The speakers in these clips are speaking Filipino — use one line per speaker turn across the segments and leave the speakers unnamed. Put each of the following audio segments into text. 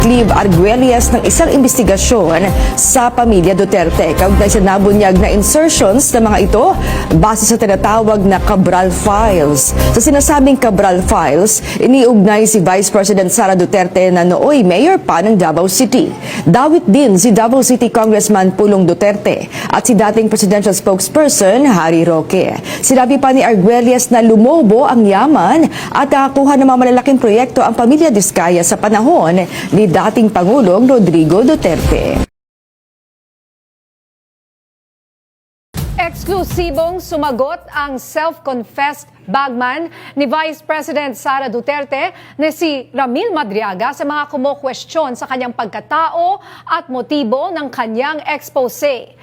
Clive Arguelles ng isang investigasyon sa pamilya Duterte. Kaugnay sa nabunyag na insertions ng mga ito base sa tinatawag na Cabral Files. Sa sinasabing Cabral Files, iniugnay si Vice President Sara Duterte na nooy mayor pa ng Davao City. Dawit din si Davao City Congressman Pulong Duterte at si dating presidential spokesperson Harry Roque. Sinabi pa ni Arguelles na lumobo ang yaman at nakakuha ng mga malalaking proyekto ang pamilya Diskaya sa panahon ni dating Pangulong Rodrigo Duterte.
Eksklusibong sumagot ang self-confessed bagman ni Vice President Sara Duterte na si Ramil Madriaga sa mga kumo-question sa kanyang pagkatao at motibo ng kanyang expose.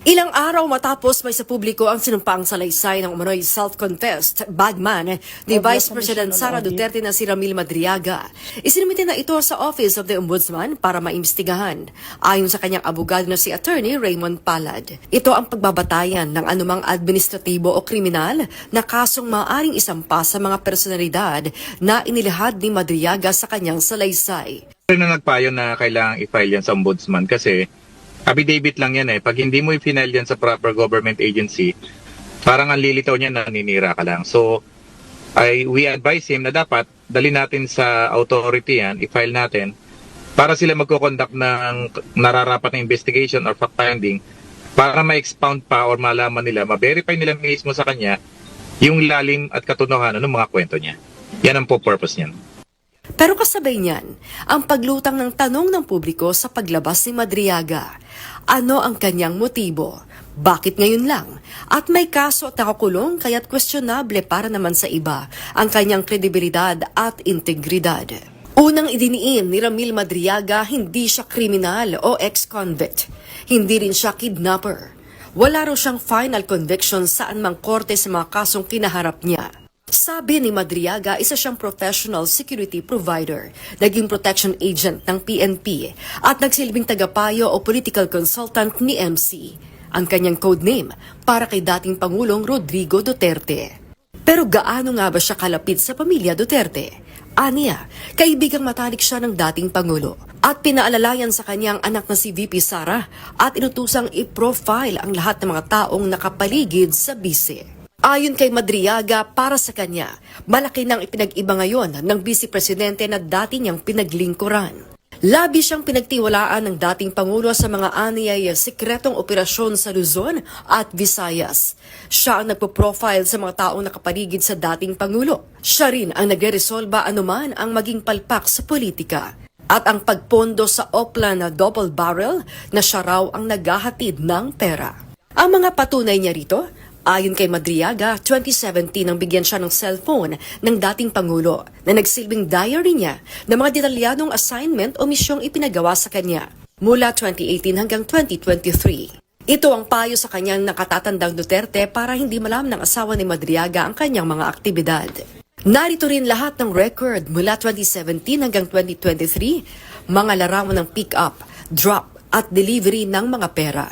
Ilang araw matapos may sa publiko ang sinumpaang salaysay ng umano'y self-confessed bagman ni Vice President Sara Duterte na si Ramil Madriaga. Isinumite na ito sa Office of the Ombudsman para maimbestigahan. Ayon sa kanyang abogado na si Attorney Raymond Palad, ito ang pagbabatayan ng anumang administratibo o kriminal na kasong maaaring isampa sa mga personalidad na inilahad ni Madriaga sa kanyang salaysay.
Na nagpayo na kailangang i-file yan sa Ombudsman kasi affidavit lang yan eh. Pag hindi mo i-file yan sa proper government agency, parang ang lilitaw niya na naninira ka lang. So, we advise him na dapat dali natin sa authority yan, i-file natin, para sila magko-conduct ng nararapat na investigation or fact-finding para ma-expound pa or malaman nila, ma-verify nila mismo sa kanya yung lalim at katotohanan ng mga kwento niya. Yan ang purpose niyan.
Pero kasabay niyan, ang paglutang ng tanong ng publiko sa paglabas ni Madriaga. Ano ang kanyang motibo? Bakit ngayon lang? At may kaso at nakakulong kaya't questionable para naman sa iba ang kanyang kredibilidad at integridad. Unang idiniin ni Ramil Madriaga, hindi siya kriminal o ex-convict. Hindi rin siya kidnapper. Wala raw siyang final conviction saan mang korte sa mga kasong kinaharap niya. Sabi ni Madriaga, isa siyang professional security provider, naging protection agent ng PNP at nagsilbing tagapayo o political consultant ni MC. Ang kanyang codename para kay dating Pangulong Rodrigo Duterte. Pero gaano nga ba siya kalapit sa pamilya Duterte? Aniya, kaibigang matalik siya ng dating Pangulo at pinaalalayan sa kanyang anak na si VP Sara at inutusang i-profile ang lahat ng mga taong nakapaligid sa bise. Ayon kay Madriaga, para sa kanya, malaki nang ipinag-iba ngayon ng Vice Presidente na dati niyang pinaglingkuran. Labi siyang pinagtiwalaan ng dating Pangulo sa mga aniyay sikretong operasyon sa Luzon at Visayas. Siya ang nagpo-profile sa mga taong nakapaligid sa dating Pangulo. Siya rin ang nagre-resolba anuman ang maging palpak sa politika. At ang pagpondo sa Opla na double barrel na siya raw ang naghahatid ng pera. Ang mga patunay niya rito, ayon kay Madriaga, 2017 nang bigyan siya ng cellphone ng dating Pangulo na nagsilbing diary niya ng mga detalyadong assignment o misyong ipinagawa sa kanya mula 2018 hanggang 2023. Ito ang payo sa kanyang nakatatandang Duterte para hindi malaman ng asawa ni Madriaga ang kanyang mga aktibidad. Narito rin lahat ng record mula 2017 hanggang 2023, mga larawan ng pick-up, drop at delivery ng mga pera.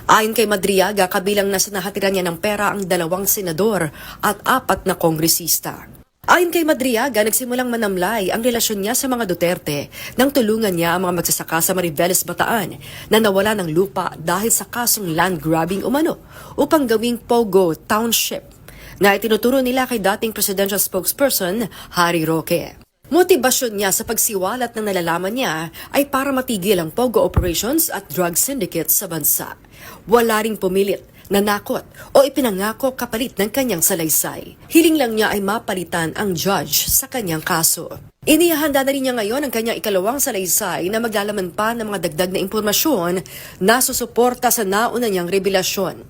Ayon kay Madriaga, kabilang na sa nahatiran niya ng pera ang 2 senador at 4 na kongresista. Ayon kay Madriaga, nagsimulang manamlay ang relasyon niya sa mga Duterte nang tulungan niya ang mga magsasaka sa Mariveles, Bataan na nawala ng lupa dahil sa kasong land grabbing umano upang gawing Pogo Township na itinuturo nila kay dating presidential spokesperson Harry Roque. Motibasyon niya sa pagsiwalat ng nalalaman niya ay para matigil ang Pogo operations at drug syndicates sa bansa. Wala ring pumilit, nanakot o ipinangako kapalit ng kanyang salaysay. Hiling lang niya ay mapalitan ang judge sa kanyang kaso. Inihahanda na rin niya ngayon ang kanyang ikalawang salaysay na maglalaman pa ng mga dagdag na impormasyon na susuporta sa nauna niyang revelasyon.